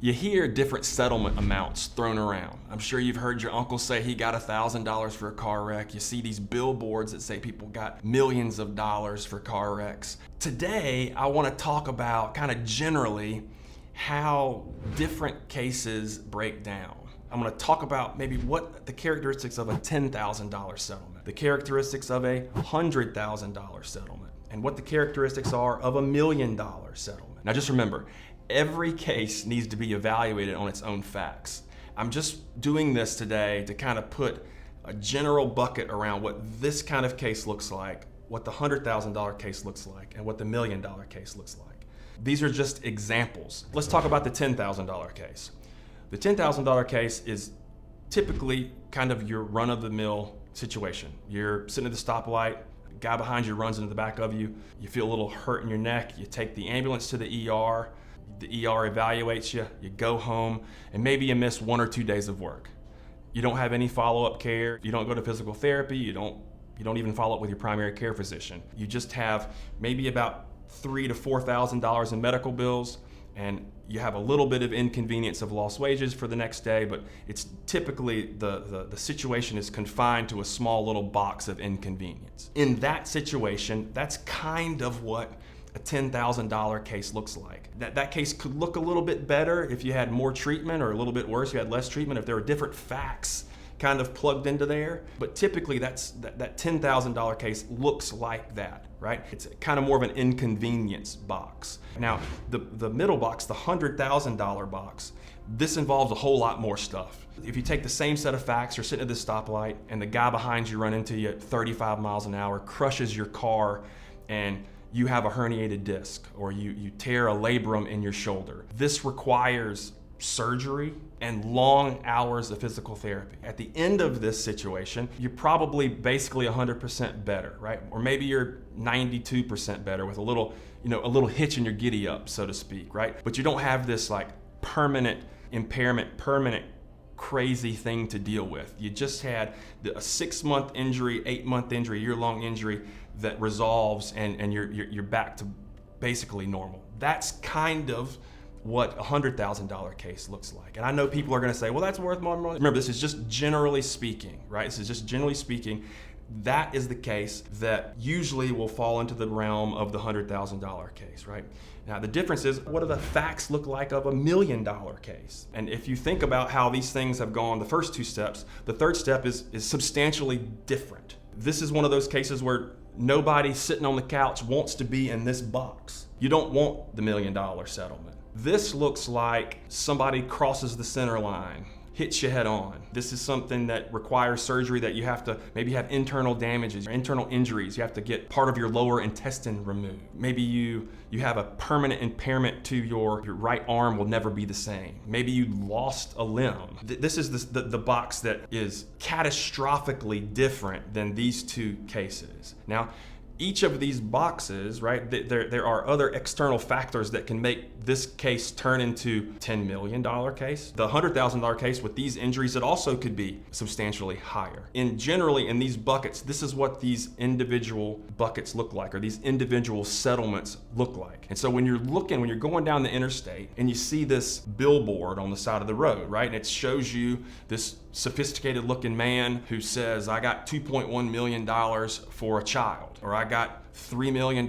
You hear different settlement amounts thrown around. I'm sure you've heard your uncle say he got $1,000 for a car wreck. You see these billboards that say people got millions of dollars for car wrecks. Today, I want to talk about kind of generally how different cases break down. I'm going to talk about maybe what the characteristics of a $10,000 settlement, the characteristics of a $100,000 settlement, and what the characteristics are of a $1 million settlement. Now just remember, every case needs to be evaluated on its own facts. I'm just doing this today to kind of put a general bucket around what this kind of case looks like, what the $100,000 case looks like, and what the $1 million case looks like. These are just examples. Let's talk about the $10,000 case. The $10,000 case is typically kind of your run-of-the-mill situation. You're sitting at the stoplight, a guy behind you runs into the back of you, you feel a little hurt in your neck, you take the ambulance to the ER evaluates you, you go home, and maybe you miss 1 or 2 days of work. You don't have any follow-up care, you don't go to physical therapy, you don't even follow up with your primary care physician. You just have maybe about $3,000 to $4,000 in medical bills, and you have a little bit of inconvenience of lost wages for the next day, but it's typically the situation is confined to a small little box of inconvenience. In that situation, that's kind of what a $10,000 case looks like. That case could look a little bit better if you had more treatment, or a little bit worse if you had less treatment, if there were different facts kind of plugged into there. But typically that $10,000 case looks like that, right? It's kind of more of an inconvenience box. Now, the middle box, the $100,000 box, this involves a whole lot more stuff. If you take the same set of facts, you're sitting at this stoplight and the guy behind you run into you at 35 miles an hour, crushes your car, and you have a herniated disc, or you tear a labrum in your shoulder. This requires surgery and long hours of physical therapy. At the end of this situation, you're probably basically 100% better, right? Or maybe you're 92% better with a little hitch in your giddy up, so to speak, right? But you don't have this like permanent impairment, permanent crazy thing to deal with. You just had a 6-month injury, 8-month injury, year-long injury that resolves, and you're back to basically normal. That's kind of what a $100,000 case looks like. And I know people are going to say, well, that's worth more money. Remember, this is just generally speaking, right? This is just generally speaking. That is the case that usually will fall into the realm of the $100,000 case, right? Now, the difference is, what do the facts look like of a $1 million case? And if you think about how these things have gone, the first 2 steps, the third step is substantially different. This is one of those cases where nobody sitting on the couch wants to be in this box. You don't want the $1 million settlement. This looks like somebody crosses the center line, hits you head on. This is something that requires surgery, that you have to maybe have internal damages, or internal injuries. You have to get part of your lower intestine removed. Maybe you have a permanent impairment to your right arm will never be the same. Maybe you lost a limb. This is the box that is catastrophically different than these 2 cases. Now, each of these boxes, right, there are other external factors that can make this case turn into $10 million case. The $100,000 case with these injuries, it also could be substantially higher. Generally in these buckets, this is what these individual buckets look like, or these individual settlements look like. And so when you're going down the interstate and you see this billboard on the side of the road, right, and it shows you this sophisticated looking man who says, I got $2.1 million for a child, or I got $3 million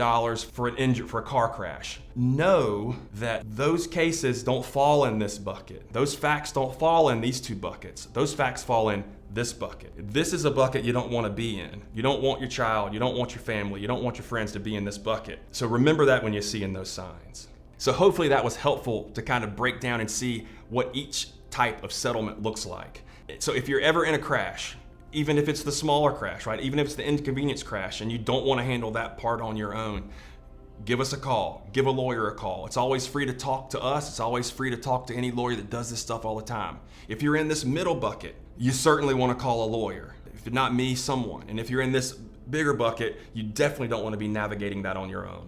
for a car crash. Know that those cases don't fall in this bucket. Those facts don't fall in these 2 buckets. Those facts fall in this bucket. This is a bucket you don't want to be in. You don't want your child, you don't want your family, you don't want your friends to be in this bucket. So remember that when you're seeing those signs. So hopefully that was helpful to kind of break down and see what each type of settlement looks like. So if you're ever in a crash, even if it's the smaller crash, right? Even if it's the inconvenience crash and you don't want to handle that part on your own, give us a call, give a lawyer a call. It's always free to talk to us. It's always free to talk to any lawyer that does this stuff all the time. If you're in this middle bucket, you certainly want to call a lawyer. If not me, someone. And if you're in this bigger bucket, you definitely don't want to be navigating that on your own.